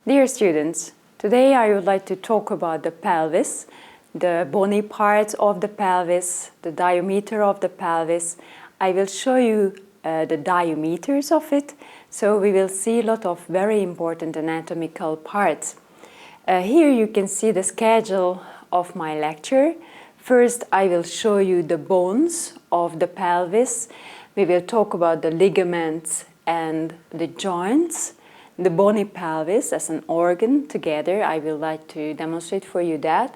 Dear students, today I would like to talk about the pelvis, the bony parts of the pelvis, the diameter of the pelvis. I will show you the diameters of it, so we will see a lot of very important anatomical parts. Here you can see the schedule of my lecture. First, I will show you the bones of the pelvis. We will talk about the ligaments and the joints. The bony pelvis as an organ together, I will like to demonstrate for you that.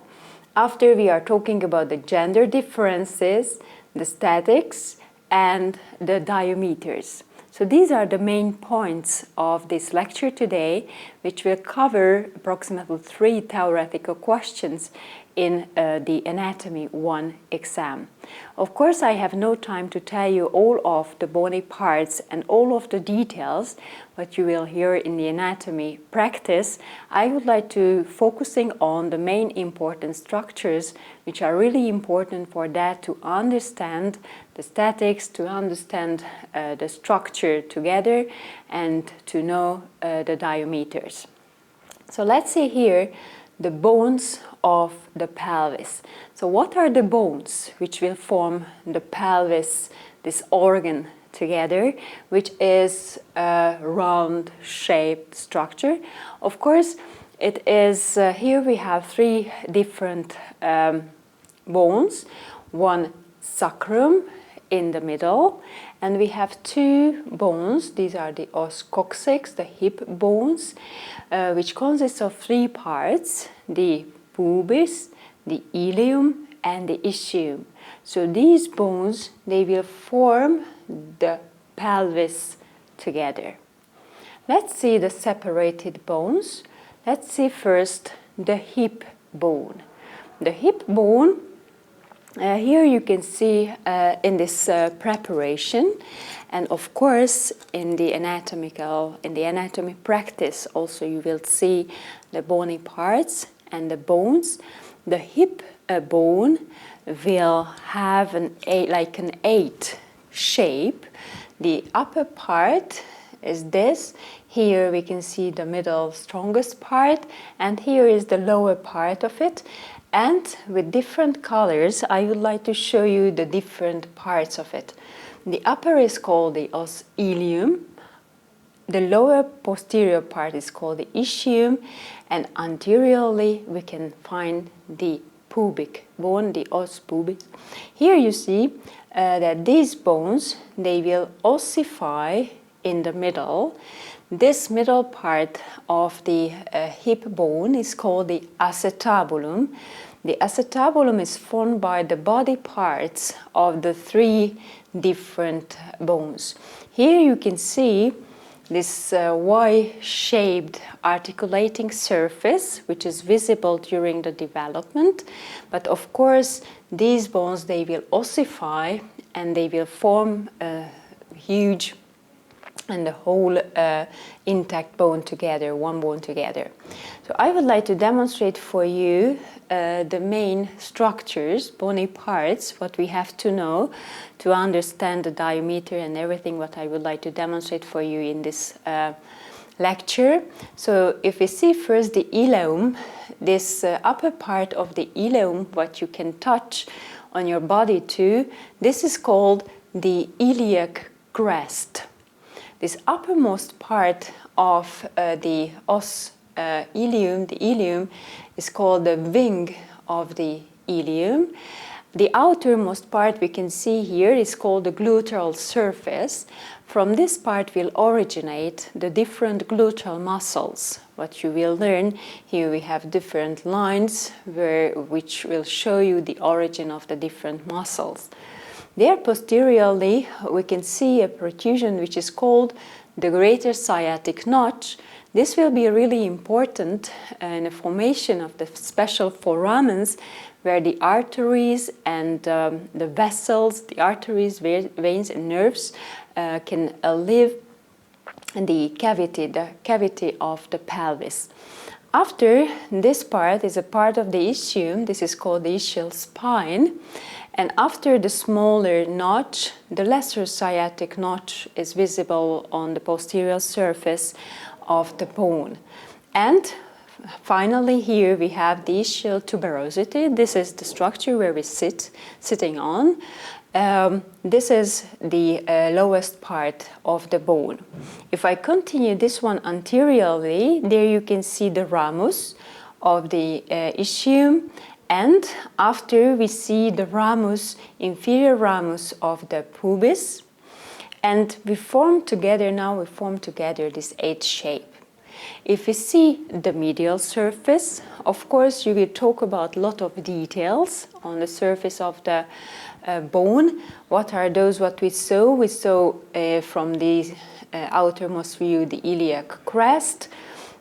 After, we are talking about the gender differences, the statics, and the diameters. So these are the main points of this lecture today, which will cover approximately 3 theoretical questions in the Anatomy 1 exam. Of course, I have no time to tell you all of the bony parts and all of the details, what you will hear in the anatomy practice. I would like to focusing on the main important structures, which are really important for that to understand the statics, to understand the structure together, and to know the diameters. So let's see here the bones of the pelvis. So what are the bones which will form the pelvis, this organ together, which is a round-shaped structure? Of course, it is, here we have 3 different bones, one sacrum in the middle, and we have 2 bones. These are the os coxae, the hip bones, which consists of 3 parts, the pubis, the ilium, and the ischium. So these bones, they will form the pelvis together. Let's see the separated bones. Let's see first the hip bone. The hip bone, here you can see in this preparation, and of course in the anatomy practice also you will see the bony parts and the bones. The hip bone will have like an 8 shape. The upper part is this. Here we can see the middle strongest part, and here is the lower part of it. And with different colors, I would like to show you the different parts of it. The upper is called the os ilium. The lower posterior part is called the ischium, and anteriorly we can find the pubic bone, the os pubis. Here you see that these bones, they will ossify in the middle. This middle part of the hip bone is called the acetabulum. The acetabulum is formed by the body parts of the 3 different bones. Here you can see this Y-shaped articulating surface, which is visible during the development. But of course, these bones, they will ossify and they will form a huge and the whole intact bone together, one bone together. So I would like to demonstrate for you the main structures, bony parts, what we have to know to understand the diameter and everything what I would like to demonstrate for you in this lecture. So if we see first the ilium, this upper part of the ilium, what you can touch on your body too, this is called the iliac crest. This uppermost part of the os ilium, the ilium, is called the wing of the ilium. The outermost part we can see here is called the gluteal surface. From this part will originate the different gluteal muscles. What you will learn, here we have different lines which will show you the origin of the different muscles. There posteriorly we can see a protrusion which is called the greater sciatic notch. This will be really important in the formation of the special foramens where the arteries and the vessels, the arteries, veins and nerves can live in the cavity of the pelvis. After this part is a part of the ischium. This is called the ischial spine. And after the smaller notch, the lesser sciatic notch is visible on the posterior surface of the bone. And finally, here we have the ischial tuberosity. This is the structure where we sitting on. This is the lowest part of the bone. If I continue this one anteriorly, there you can see the ramus of the ischium, and after we see the ramus, inferior ramus of the pubis, and we form together this H shape. If we see the medial surface, of course you will talk about a lot of details on the surface of the bone. What are those what we saw? We saw from the outermost view the iliac crest.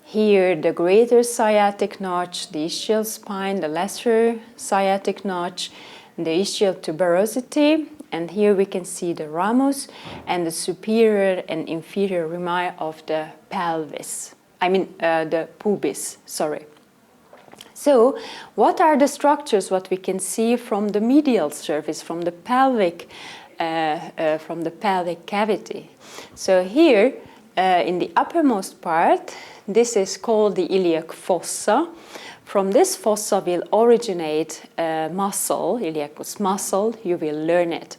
Here the greater sciatic notch, the ischial spine, the lesser sciatic notch, the ischial tuberosity, and here we can see the ramus and the superior and inferior rami of the pelvis. The pubis, sorry. So, what are the structures what we can see from the medial surface, from the pelvic cavity? So here, in the uppermost part, this is called the iliac fossa. From this fossa will originate muscle, iliacus muscle. You will learn it.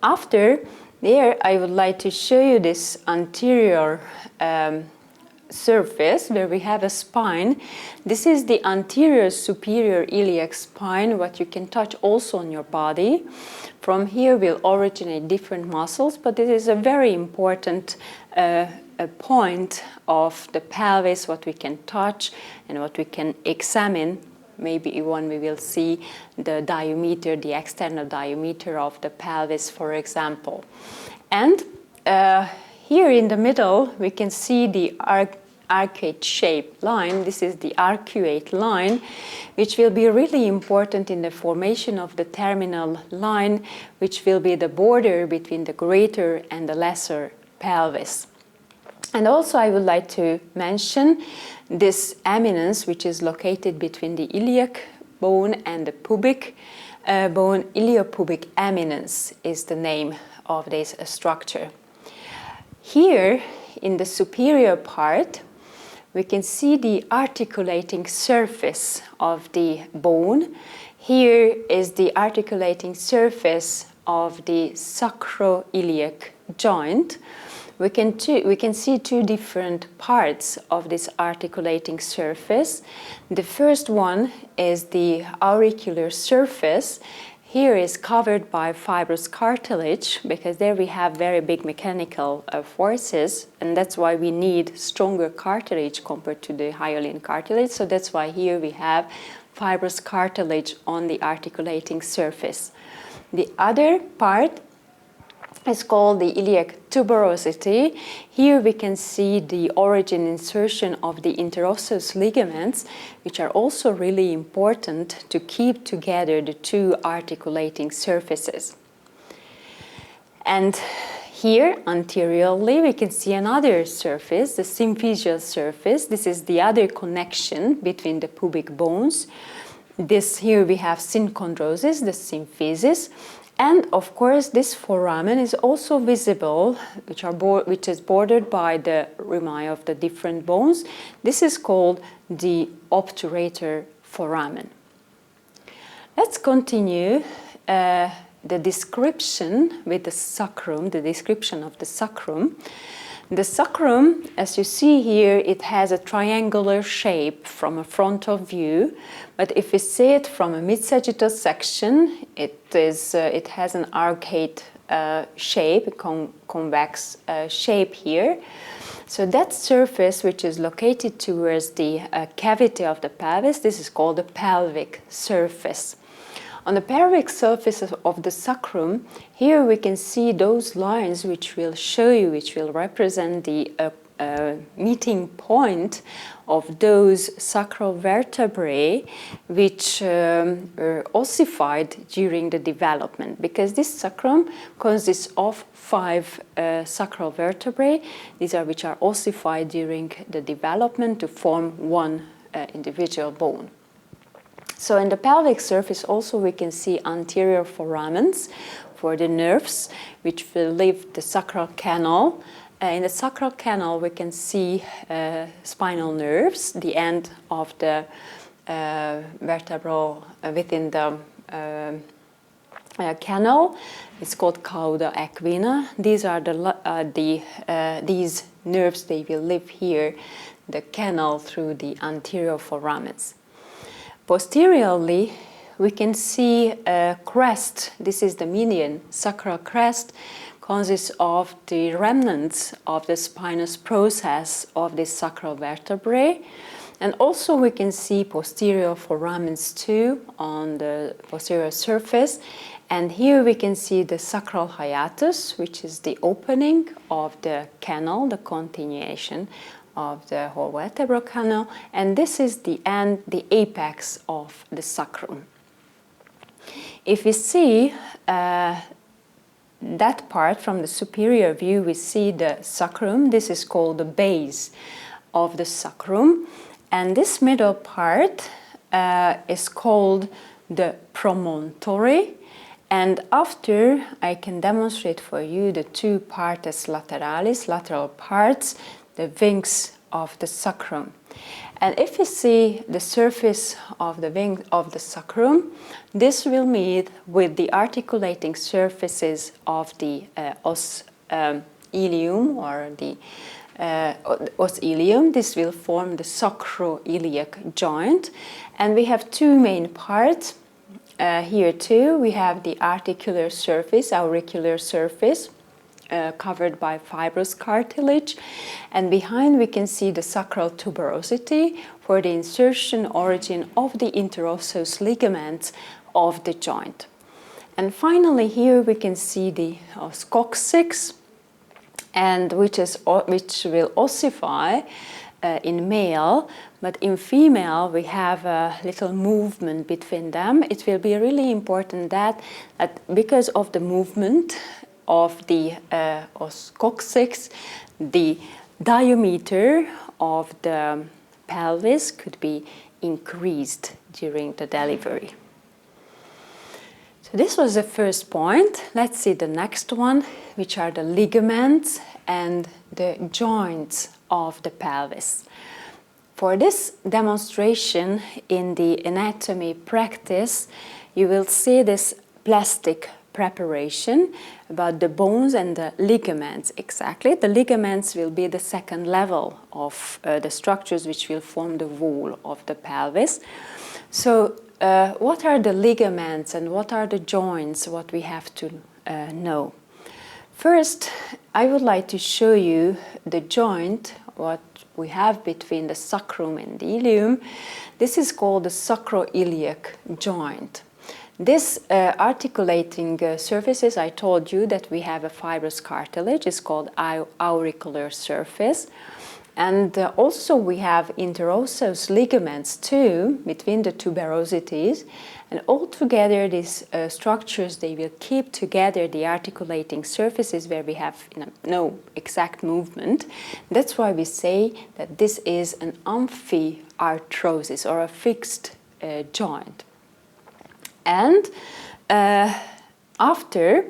After there, I would like to show you this anterior surface where we have a spine. This is the anterior superior iliac spine, what you can touch also on your body. From here will originate different muscles, but this is a very important point of the pelvis, what we can touch and what we can examine. Maybe when we will see the diameter, the external diameter of the pelvis, for example. And here in the middle, we can see the arcuate shaped line. This is the arcuate line, which will be really important in the formation of the terminal line, which will be the border between the greater and the lesser pelvis. And also I would like to mention this eminence, which is located between the iliac bone and the pubic bone. Iliopubic eminence is the name of this structure. Here in the superior part, we can see the articulating surface of the bone. Here is the articulating surface of the sacroiliac joint. We can see two different parts of this articulating surface. The first one is the auricular surface. Here is covered by fibrous cartilage, because there we have very big mechanical forces, and that's why we need stronger cartilage compared to the hyaline cartilage. So that's why here we have fibrous cartilage on the articulating surface. The other part is called the iliac tuberosity. Here we can see the origin insertion of the interosseous ligaments, which are also really important to keep together the two articulating surfaces. And here anteriorly we can see another surface, the symphysial surface. This is the other connection between the pubic bones. Here we have synchondrosis, the symphysis. And of course, this foramen is also visible, which is bordered by the rami of the different bones. This is called the obturator foramen. Let's continue the description with the sacrum, the description of the sacrum. The sacrum, as you see here, it has a triangular shape from a frontal view, but if we see it from a mid-sagittal section, it has an arcade shape, a convex shape here. So that surface, which is located towards the cavity of the pelvis, this is called the pelvic surface. On the pelvic surface of the sacrum, here we can see those lines which will represent the meeting point of those sacral vertebrae which were ossified during the development, because this sacrum consists of 5 sacral vertebrae. These are which are ossified during the development to form one individual bone. So in the pelvic surface also we can see anterior foramens for the nerves, which will leave the sacral canal in the sacral canal we can see spinal nerves, the end of the vertebral within the canal. It's called cauda equina. These are these nerves. They will live here, the canal, through the anterior foramens. Posteriorly, we can see a crest. This is the median sacral crest. Consists of the remnants of the spinous process of the sacral vertebrae. And also we can see posterior foramens too on the posterior surface. And here we can see the sacral hiatus, which is the opening of the canal, the continuation of the whole vertebral canal. And this is the end, the apex of the sacrum. If we see that part from the superior view, we see the sacrum. This is called the base of the sacrum. And this middle part is called the promontory. And after, I can demonstrate for you the two partes lateralis, lateral parts, the wings of the sacrum. And if you see the surface of the wing of the sacrum, this will meet with the articulating surfaces of the os ilium or the os ilium. This will form the sacroiliac joint. And we have two main parts here too. We have the articular surface, auricular surface, covered by fibrous cartilage, and behind we can see the sacral tuberosity for the insertion origin of the interosseous ligaments of the joint. And finally here we can see the os coccyx, and which will ossify in male, but in female we have a little movement between them. It will be really important that because of the movement of the os coccyx, the diameter of the pelvis could be increased during the delivery. So this was the first point. Let's see the next one, which are the ligaments and the joints of the pelvis. For this demonstration in the anatomy practice, you will see this plastic preparation about the bones and the ligaments exactly. The ligaments will be the second level of the structures which will form the wall of the pelvis. So what are the ligaments and what are the joints, what we have to know? First, I would like to show you the joint, what we have between the sacrum and the ilium. This is called the sacroiliac joint. This articulating surfaces, I told you that we have a fibrous cartilage, it's called auricular surface. And also we have interosseous ligaments too, between the tuberosities. And all together these structures, they will keep together the articulating surfaces where we have no exact movement. That's why we say that this is an amphiarthrosis or a fixed joint. And after,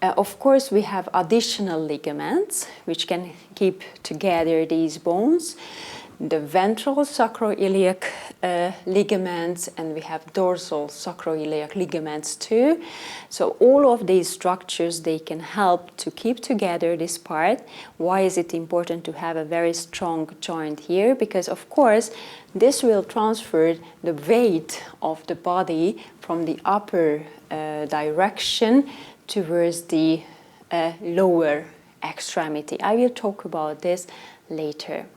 of course, we have additional ligaments which can keep together these bones, the ventral sacroiliac ligaments, and we have dorsal sacroiliac ligaments too. So all of these structures, they can help to keep together this part. Why is it important to have a very strong joint here? Because of course this will transfer the weight of the body from the upper direction towards the lower extremity. I will talk about this later.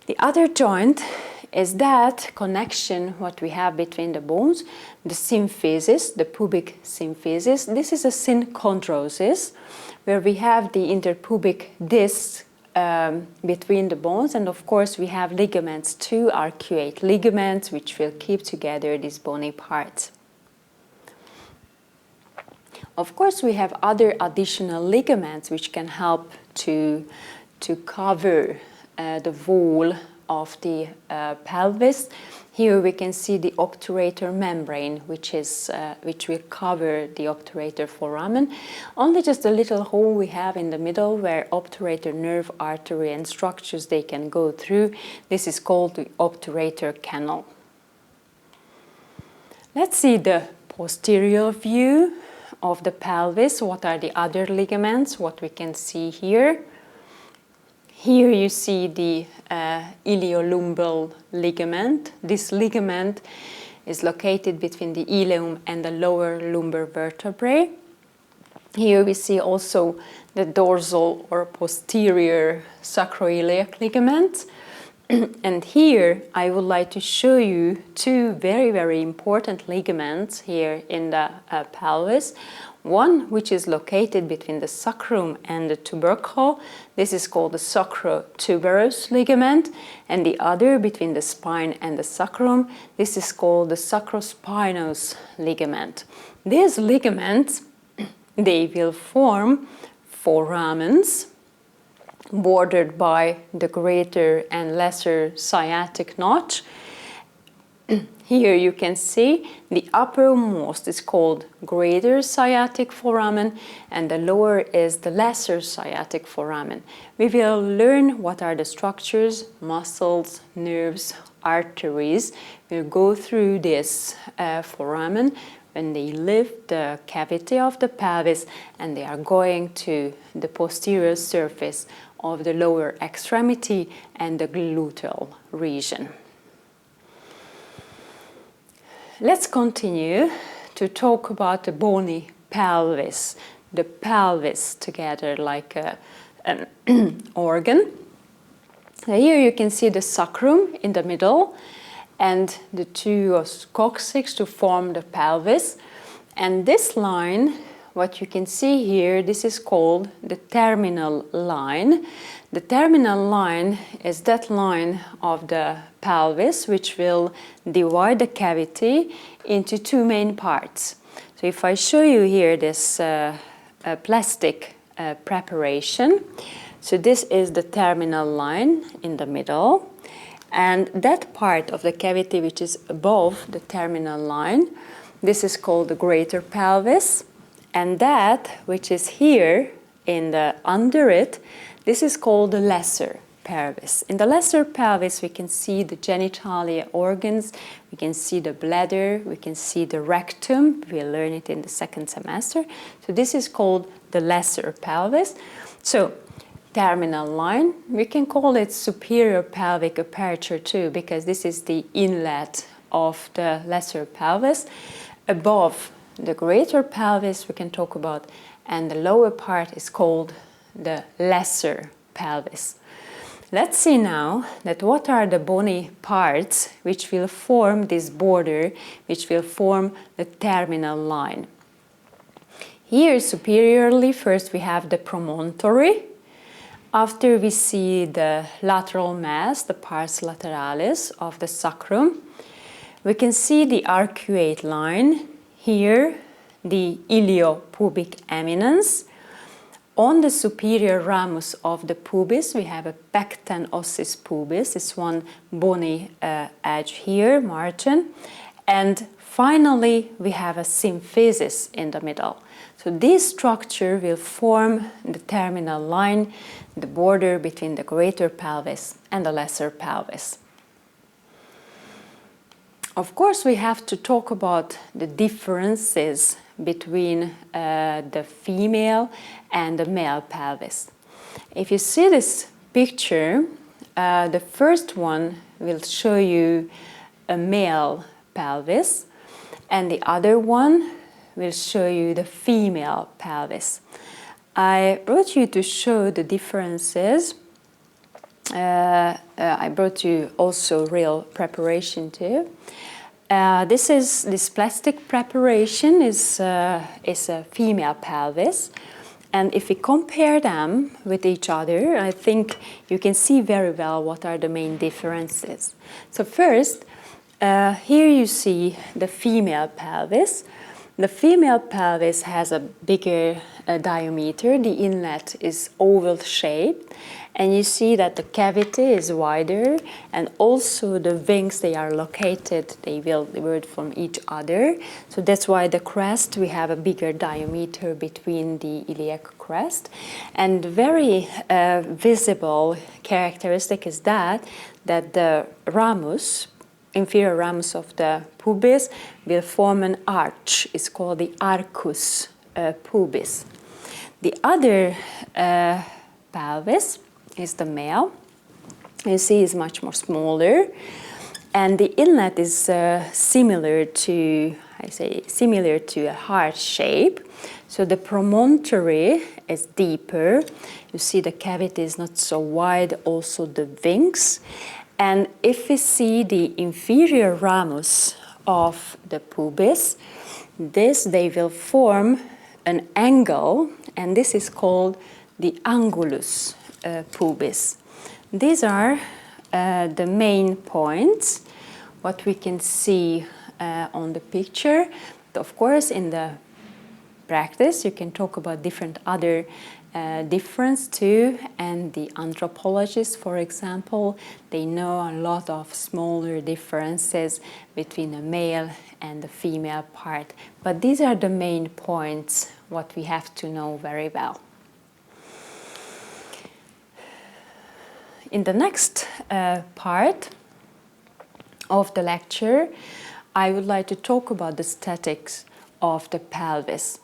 The other joint is that connection what we have between the bones, the symphysis, the pubic symphysis. This is a synchondrosis where we have the interpubic disc between the bones, and of course we have ligaments too, arcuate ligaments, which will keep together these bony parts. Of course we have other additional ligaments which can help to cover the wall of the pelvis. Here we can see the obturator membrane, which will cover the obturator foramen. Only just a little hole we have in the middle where obturator nerve, artery and structures they can go through. This is called the obturator canal. Let's see the posterior view of the pelvis. What are the other ligaments? What we can see here. Here you see the iliolumbar ligament. This ligament is located between the ilium and the lower lumbar vertebrae. Here we see also the dorsal or posterior sacroiliac ligament. And here I would like to show you two very, very important ligaments here in the pelvis. One which is located between the sacrum and the tubercle. This is called the sacrotuberous ligament. And the other between the spine and the sacrum. This is called the sacrospinous ligament. These ligaments, they will form foramens bordered by the greater and lesser sciatic notch. Here you can see the uppermost is called greater sciatic foramen and the lower is the lesser sciatic foramen. We will learn what are the structures, muscles, nerves, arteries. We'll go through this foramen when they leave the cavity of the pelvis and they are going to the posterior surface of the lower extremity and the gluteal region. Let's continue to talk about the bony pelvis, the pelvis together like an organ. Here you can see the sacrum in the middle and the two coccyx to form the pelvis. And this line, what you can see here, this is called the terminal line. The terminal line is that line of the pelvis which will divide the cavity into two main parts. So if I show you here this plastic preparation, so this is the terminal line in the middle, and that part of the cavity which is above the terminal line, this is called the greater pelvis, and that which is here in the under it, this is called the lesser pelvis. In the lesser pelvis we can see the genitalia organs, we can see the bladder, we can see the rectum. We'll learn it in the second semester. So this is called the lesser pelvis. So terminal line, we can call it superior pelvic aperture too, because this is the inlet of the lesser pelvis. Above the greater pelvis we can talk about, and the lower part is called the lesser pelvis. Let's see now that what are the bony parts which will form this border, which will form the terminal line. Here superiorly, first we have the promontory. After we see the lateral mass, the pars lateralis of the sacrum. We can see the arcuate line. Here the iliopubic eminence. On the superior ramus of the pubis, we have a pecten ossis pubis. It's one bony edge here, margin. And finally, we have a symphysis in the middle. So this structure will form the terminal line, the border between the greater pelvis and the lesser pelvis. Of course, we have to talk about the differences between the female and the male pelvis. If you see this picture, the first one will show you a male pelvis and the other one will show you the female pelvis. I brought you to show the differences. I brought you also real preparation too. This plastic preparation is a female pelvis, and if we compare them with each other, I think you can see very well what are the main differences. So first, here you see the female pelvis. The female pelvis has a bigger diameter. The inlet is oval shaped, and you see that the cavity is wider, and also the wings, they are located, they will diverge from each other. So that's why the crest, we have a bigger diameter between the iliac crest. And very visible characteristic is that the ramus, inferior ramus of the pubis, will form an arch. It's called the arcus pubis. The other pelvis is the male. You see, is much more smaller, and the inlet is similar to a heart shape. So the promontory is deeper. You see, the cavity is not so wide. Also the wings. And if we see the inferior ramus of the pubis, they will form an angle, and this is called the angulus pubis. These are the main points, what we can see on the picture. Of course, in the practice, you can talk about different other difference too, and the anthropologists, for example, they know a lot of smaller differences between the male and the female part. But these are the main points what we have to know very well. In the next part of the lecture, I would like to talk about the statics of the pelvis.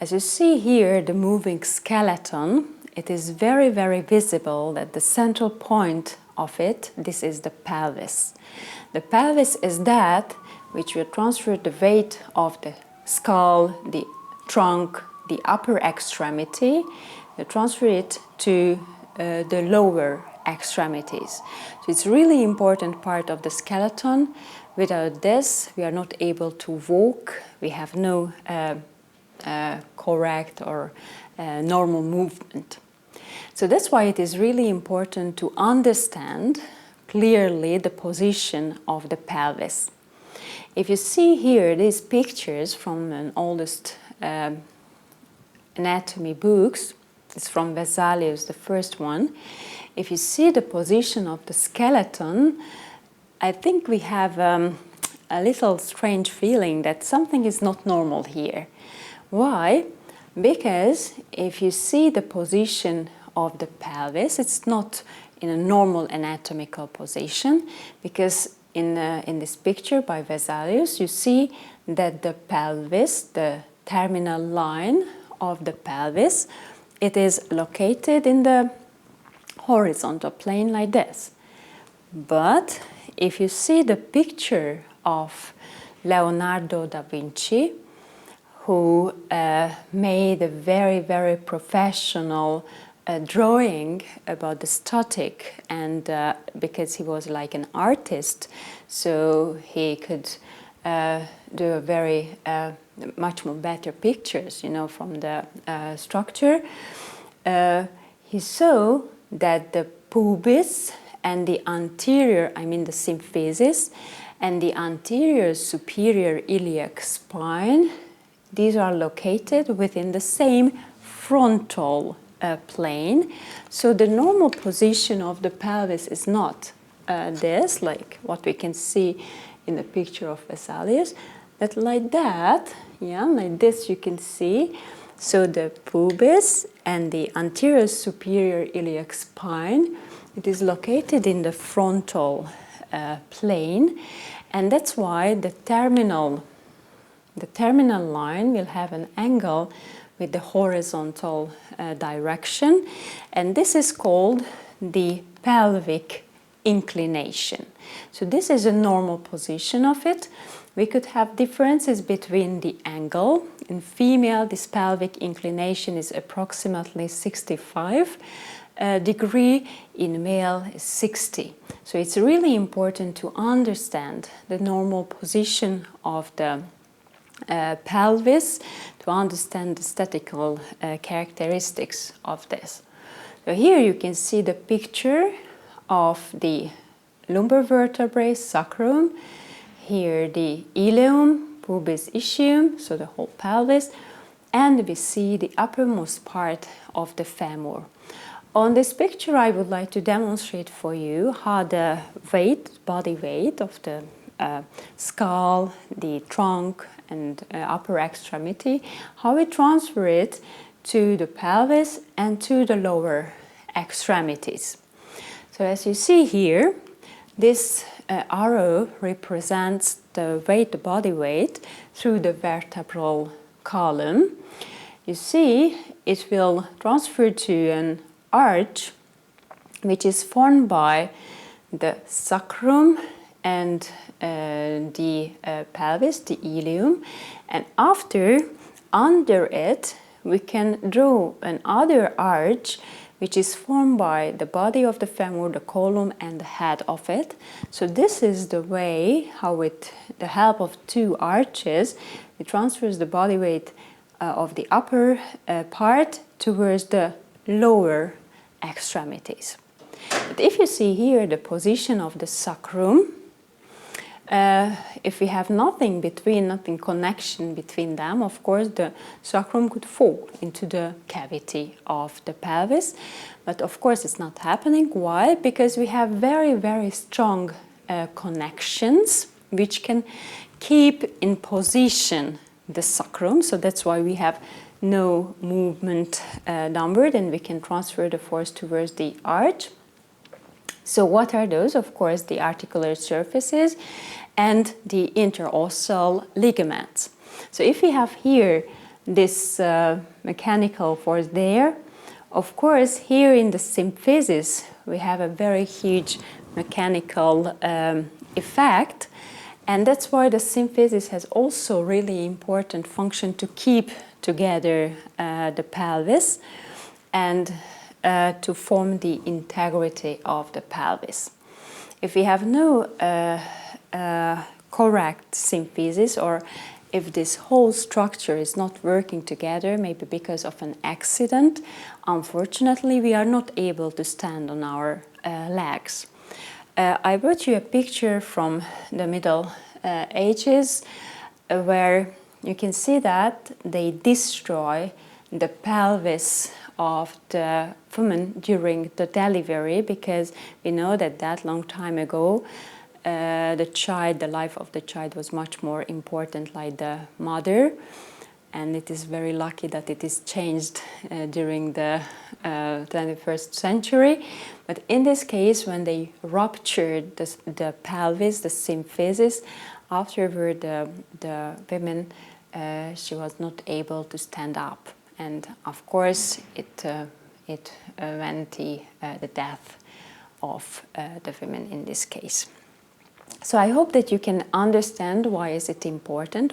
As you see here, the moving skeleton, it is very, very visible that the central point of it, this is the pelvis. The pelvis is that which will transfer the weight of the skull, the trunk, the upper extremity, they transfer it to the lower extremities. So it's really important part of the skeleton. Without this, we are not able to walk. We have no correct or normal movement. So that's why it is really important to understand clearly the position of the pelvis. If you see here these pictures from an oldest anatomy books, it's from Vesalius, the first one. If you see the position of the skeleton, I think we have a little strange feeling that something is not normal here. Why? Because if you see the position of the pelvis, it's not in a normal anatomical position, because in this picture by Vesalius, you see that the pelvis, the terminal line of the pelvis, it is located in the horizontal plane like this. But if you see the picture of Leonardo da Vinci, who made a very, very professional drawing about the static, and because he was like an artist, so he could do a very much more better pictures, you know, from the structure. He saw that the pubis and the anterior, I mean the symphysis, and the anterior superior iliac spine, these are located within the same frontal plane. So the normal position of the pelvis is not this, like what we can see in the picture of Vesalius, but like that, yeah, like this you can see. So the pubis and the anterior superior iliac spine, it is located in the frontal plane, and that's why the terminal line will have an angle with the horizontal direction, and this is called the pelvic inclination. So this is a normal position of it. We could have differences between the angle. In female, this pelvic inclination is approximately 65 degree, in male is 60. So it's really important to understand the normal position of the pelvis, to understand the statical characteristics of this. So here you can see the picture of the lumbar vertebrae, sacrum, here the ileum, pubis ischium, so the whole pelvis, and we see the uppermost part of the femur. On this picture, I would like to demonstrate for you how the weight, body weight of the skull, the trunk, and upper extremity, how we transfer it to the pelvis and to the lower extremities. So as you see here, this arrow represents the weight, the body weight, through the vertebral column. You see, it will transfer to an arch which is formed by the sacrum and the pelvis, the ilium, and after, under it, we can draw another arch which is formed by the body of the femur, the column, and the head of it. So this is the way how, with the help of two arches, it transfers the body weight of the upper part towards the lower extremities. But if you see here the position of the sacrum, if we have nothing connection between them, of course the sacrum could fall into the cavity of the pelvis. But of course it's not happening. Why? Because we have very, very strong connections which can keep in position the sacrum. So that's why we have no movement downward, and we can transfer the force towards the arch. So what are those? Of course, the articular surfaces and the interossal ligaments. So if we have here this mechanical force there, of course, here in the symphysis, we have a very huge mechanical effect. And that's why the symphysis has also really important function to keep together the pelvis and to form the integrity of the pelvis. If we have no correct symphysis, or if this whole structure is not working together, maybe because of an accident, unfortunately we are not able to stand on our legs. I brought you a picture from the Middle Ages where you can see that they destroy the pelvis of the woman during the delivery, because we know that long time ago the life of the child was much more important, like the mother, and it is very lucky that it is changed during the 21st century. But in this case, when they ruptured the pelvis, the symphysis, afterward the women, she was not able to stand up, and of course it meant the death of the women in this case. So I hope that you can understand why is it important,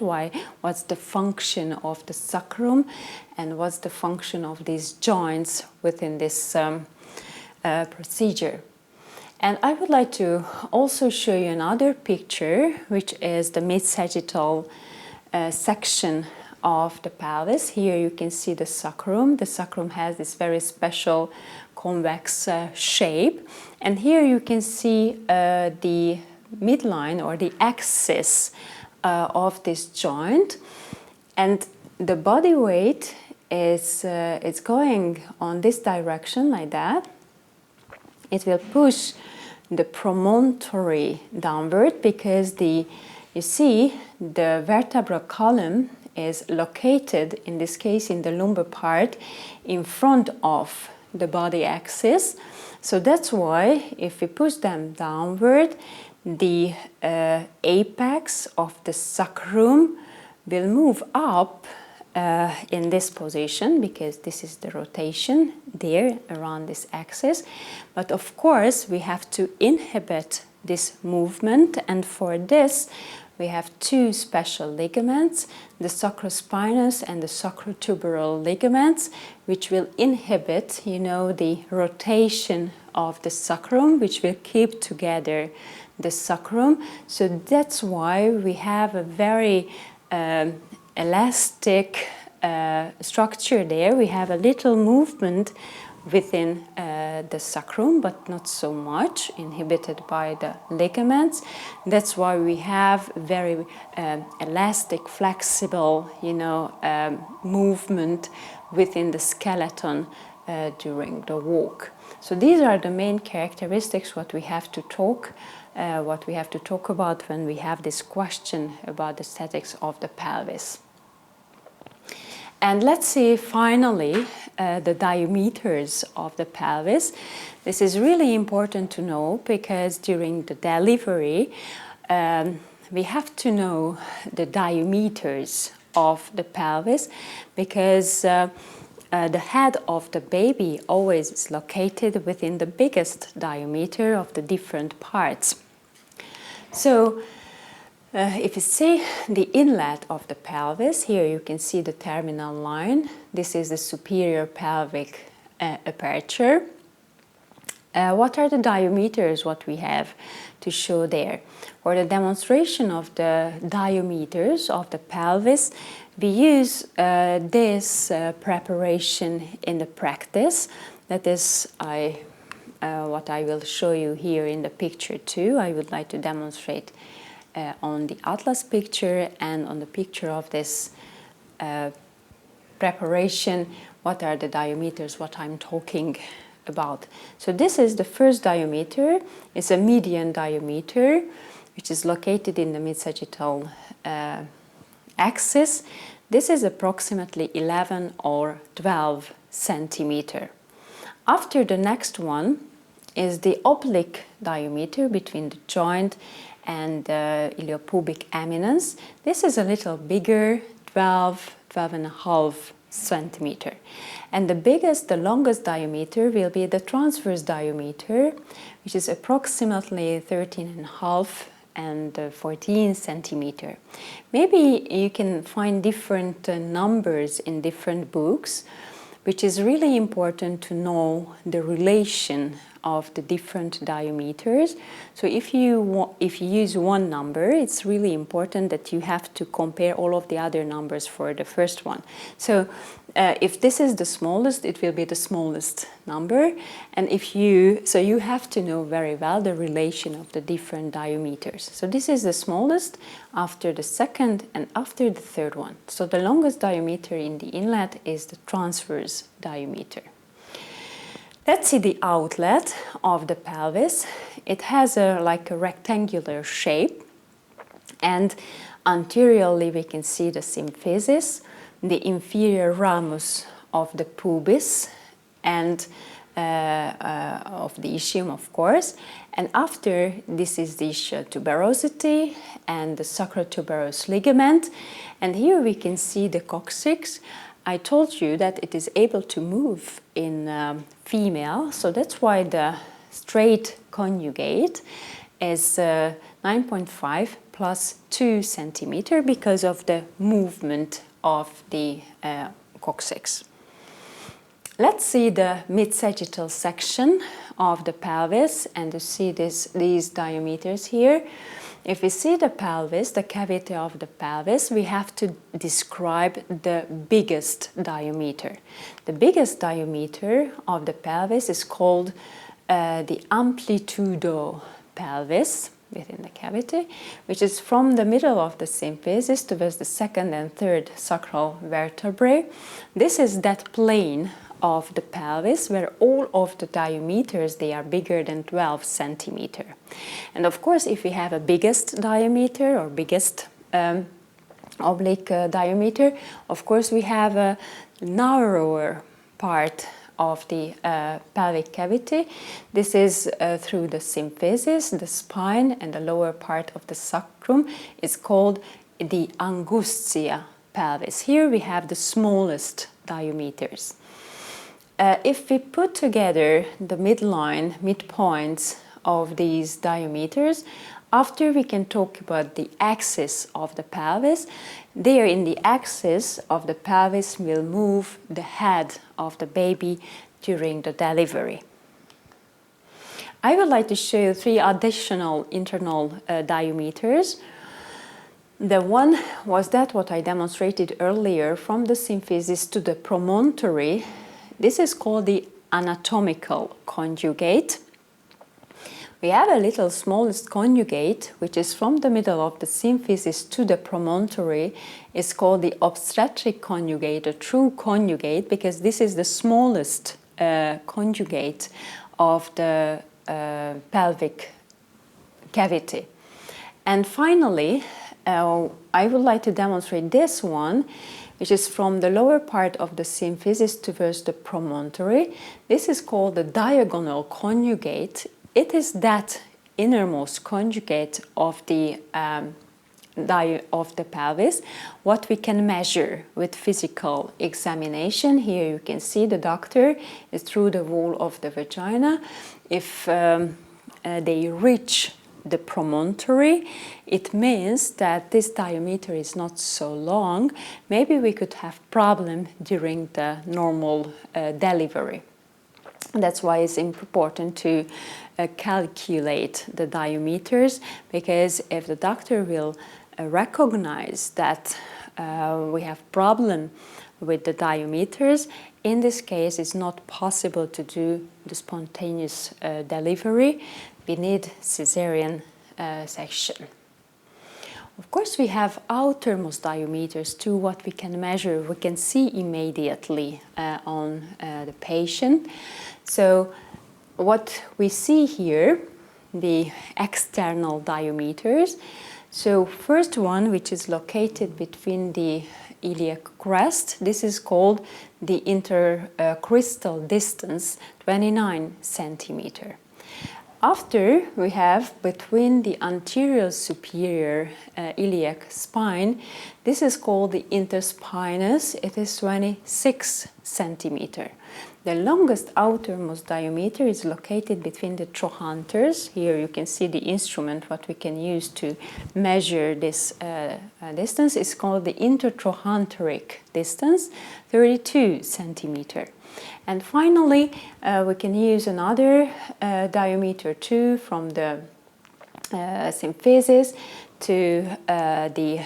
what's the function of the sacrum, and what's the function of these joints within this procedure. And I would like to also show you another picture, which is the mid-sagittal section of the pelvis. Here you can see the sacrum. The sacrum has this very special convex shape, and here you can see the midline or the axis of this joint, and the body weight is it's going on this direction like that. It will push the promontory downward, because you see the vertebral column is located, in this case in the lumbar part, in front of the body axis. So that's why if we push them downward, the apex of the sacrum will move up in this position, because this is the rotation there around this axis. But of course we have to inhibit this movement, and for this we have two special ligaments, the sacrospinous and the sacrotuberal ligaments, which will inhibit, the rotation of the sacrum, which will keep together the sacrum. So that's why we have a very elastic structure there. We have a little movement within the sacrum, but not so much, inhibited by the ligaments. That's why we have very elastic, flexible, movement within the skeleton during the walk. So these are the main characteristics what we have to talk about when we have this question about the statics of the pelvis. And let's see finally the diameters of the pelvis. This is really important to know because during the delivery we have to know the diameters of the pelvis because the head of the baby always is located within the biggest diameter of the different parts. So if you see the inlet of the pelvis, here you can see the terminal line. This is the superior pelvic aperture. What are the diameters what we have to show there? For the demonstration of the diameters of the pelvis, we use this preparation in the practice. That is what I will show you here in the picture too. I would like to demonstrate on the atlas picture and on the picture of this preparation, what are the diameters, what I'm talking about. So this is the first diameter. It's a median diameter, which is located in the mid-sagittal axis. This is approximately 11 or 12 centimeter. After the next one is the oblique diameter between the joint and the iliopubic eminence. This is a little bigger, 12.5 centimeter. And the longest diameter will be the transverse diameter, which is approximately 13.5 and 14 centimeter. Maybe you can find different numbers in different books, which is really important to know the relation of the different diameters. So if you use one number, it's really important that you have to compare all of the other numbers for the first one. So if this is the smallest, it will be the smallest number. And so you have to know very well the relation of the different diameters. So this is the smallest after the second and after the third one. So the longest diameter in the inlet is the transverse diameter. Let's see the outlet of the pelvis. It has like a rectangular shape, and anteriorly we can see the symphysis, the inferior ramus of the pubis, and of the ischium, of course. And after this is the ischial tuberosity and the sacrotuberous ligament. And here we can see the coccyx. I told you that it is able to move in female, so that's why the straight conjugate is 9.5 plus 2 centimeter because of the movement of the coccyx. Let's see the mid-sagittal section of the pelvis and to see these diameters here. If we see the pelvis, the cavity of the pelvis, we have to describe the biggest diameter. The biggest diameter of the pelvis is called the amplitudo pelvis within the cavity, which is from the middle of the symphysis towards the second and third sacral vertebrae. This is that plane of the pelvis where all of the diameters, they are bigger than 12 centimeter. And of course, if we have a biggest diameter or biggest oblique diameter, of course we have a narrower part of the pelvic cavity. This is through the symphysis, the spine, and the lower part of the sacrum is called the angustia pelvis. Here we have the smallest diameters. If we put together the midline, midpoints of these diameters, after we can talk about the axis of the pelvis. There in the axis of the pelvis will move the head of the baby during the delivery. I would like to show you 3 additional internal diameters. The one was that what I demonstrated earlier from the symphysis to the promontory. This is called the anatomical conjugate. We have a little smallest conjugate, which is from the middle of the symphysis to the promontory. It's called the obstetric conjugate, a true conjugate, because this is the smallest conjugate of the pelvic cavity. And finally, I would like to demonstrate this one, which is from the lower part of the symphysis towards the promontory. This is called the diagonal conjugate. It is that innermost conjugate of the pelvis, what we can measure with physical examination. Here you can see the doctor is through the wall of the vagina. If they reach the promontory, it means that this diameter is not so long. Maybe we could have problem during the normal delivery. That's why it's important to calculate the diameters, because if the doctor will recognize that we have problem with the diameters, in this case it's not possible to do the spontaneous delivery. We need cesarean section. Of course, we have outermost diameters too, what we can measure, we can see immediately on the patient. So what we see here, the external diameters. So first one, which is located between the iliac crest, this is called the intercristal distance, 29 centimeter. After, we have between the anterior superior iliac spine, this is called the interspinous, it is 26 centimeter. The longest outermost diameter is located between the trochanters. Here you can see the instrument what we can use to measure this distance is called the intertrochanteric distance, 32 centimeter. And finally, we can use another diameter too, from the symphysis to the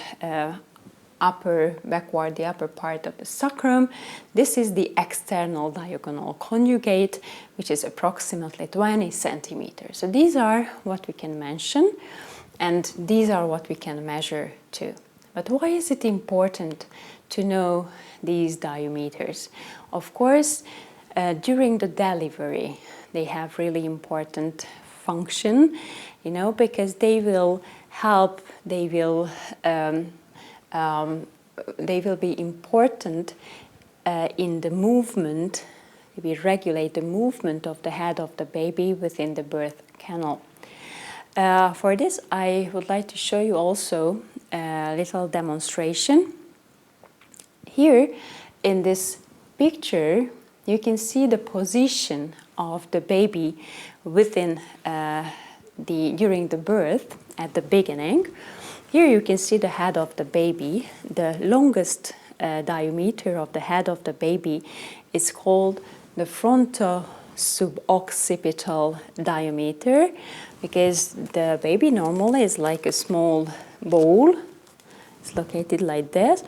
the upper part of the sacrum. This is the external diagonal conjugate, which is approximately 20 centimeters. So these are what we can mention, and these are what we can measure too. But why is it important to know these diameters? Of course, during the delivery, they have really important function, you know, because they will help, they will be important in the movement. We regulate the movement of the head of the baby within the birth canal. For this, I would like to show you also a little demonstration. Here in this picture, you can see the position of the baby within during the birth at the beginning. Here you can see the head of the baby. The longest diameter of the head of the baby is called the fronto-suboccipital diameter, because the baby normally is like a small ball. It's located like this.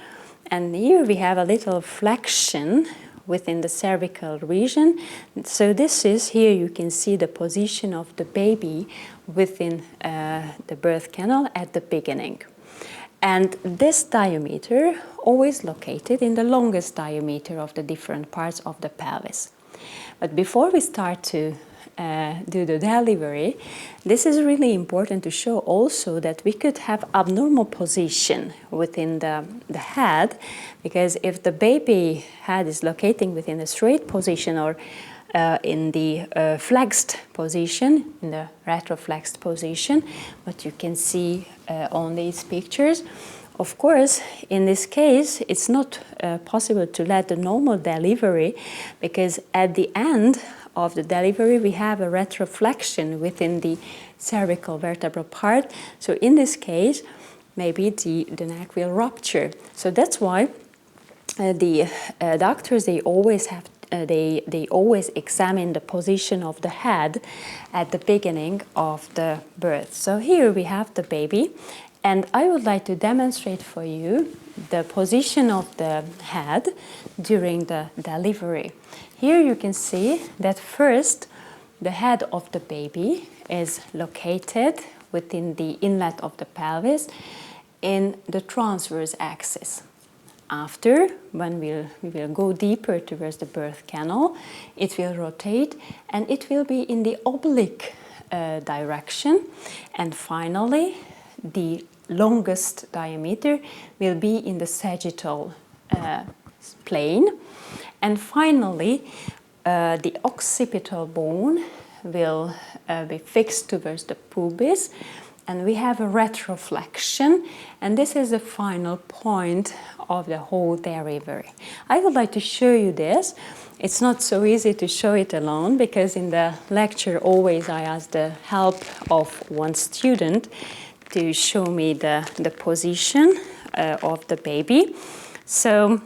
And here we have a little flexion within the cervical region. So this is, here you can see the position of the baby within the birth canal at the beginning. And this diameter always located in the longest diameter of the different parts of the pelvis. But before we start to do the delivery, this is really important to show also that we could have abnormal position within the head, because if the baby head is locating within a straight position or in the flexed position, in the retroflexed position, what you can see on these pictures. Of course, in this case, it's not possible to let the normal delivery, because at the end of the delivery, we have a retroflexion within the cervical vertebral part. So in this case, maybe the neck will rupture. So that's why the doctors, they always have they always examine the position of the head at the beginning of the birth. So here we have the baby, And I would like to demonstrate for you the position of the head during the delivery. Here you can see that first the head of the baby is located within the inlet of the pelvis in the transverse axis. After, when we will go deeper towards the birth canal, it will rotate and it will be in the oblique direction. And finally, the longest diameter will be in the sagittal plane. And finally, the occipital bone will be fixed towards the pubis, and we have a retroflexion, and this is the final point of the whole delivery. I would like to show you this. It's not so easy to show it alone, because in the lecture always I ask the help of one student to show me the position of the baby. So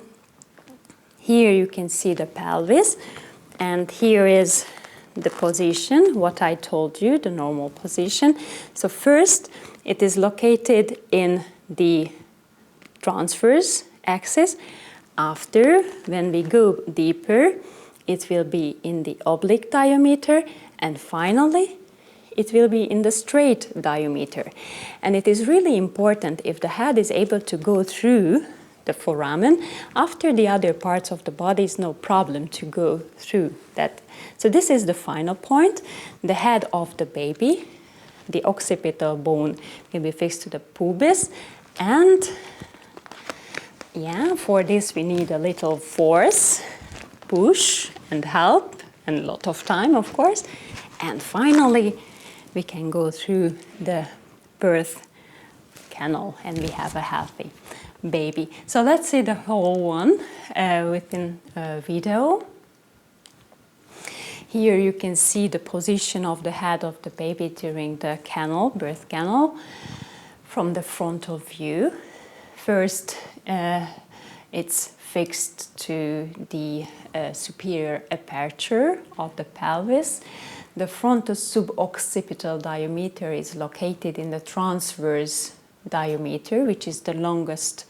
here you can see the pelvis, and here is the position, what I told you, the normal position. So first, it is located in the transverse axis. After, when we go deeper, it will be in the oblique diameter, and finally, it will be in the straight diameter. And it is really important, if the head is able to go through the foramen, after the other parts of the body is no problem to go through that. So this is the final point, the head of the baby. The occipital bone will be fixed to the pubis, and yeah, for this we need a little force, push and help, and a lot of time, of course. And finally, we can go through the birth canal and we have a healthy baby. So let's see the whole one within a video. Here you can see the position of the head of the baby during the canal, birth canal, from the frontal view. First, it's fixed to the superior aperture of the pelvis. The frontal suboccipital diameter is located in the transverse diameter, which is the longest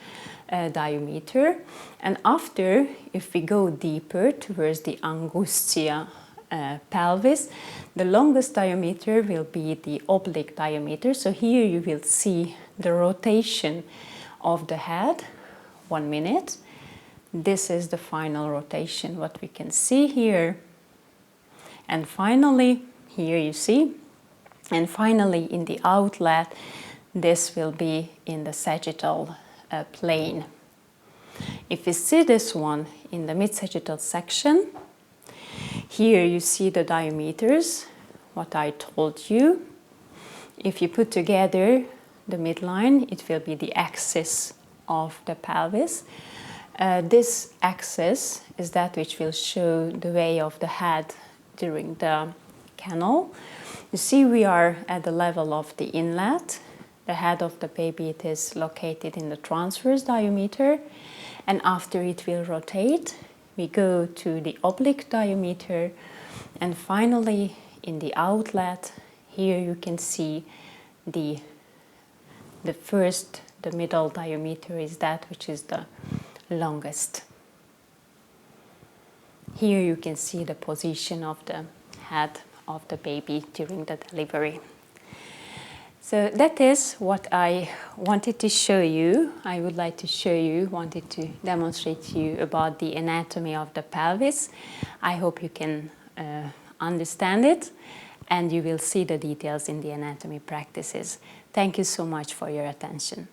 diameter. And after, if we go deeper towards the angustia pelvis, the longest diameter will be the oblique diameter. So here you will see the rotation of the head. 1 minute. This is the final rotation, what we can see here. And finally, here you see, and finally in the outlet, this will be in the sagittal plane. If we see this one in the mid-sagittal section, here you see the diameters, what I told you. If you put together the midline, it will be the axis of the pelvis. This axis is that which will show the way of the head during the canal. You see, we are at the level of the inlet. The head of the baby, it is located in the transverse diameter, and after it will rotate, we go to the oblique diameter, and finally in the outlet, here you can see the middle diameter is that which is the longest. Here you can see the position of the head of the baby during the delivery. So that is what I wanted to show you. I would like to show you, wanted to demonstrate to you about the anatomy of the pelvis. I hope you can understand it, and you will see the details in the anatomy practices. Thank you so much for your attention.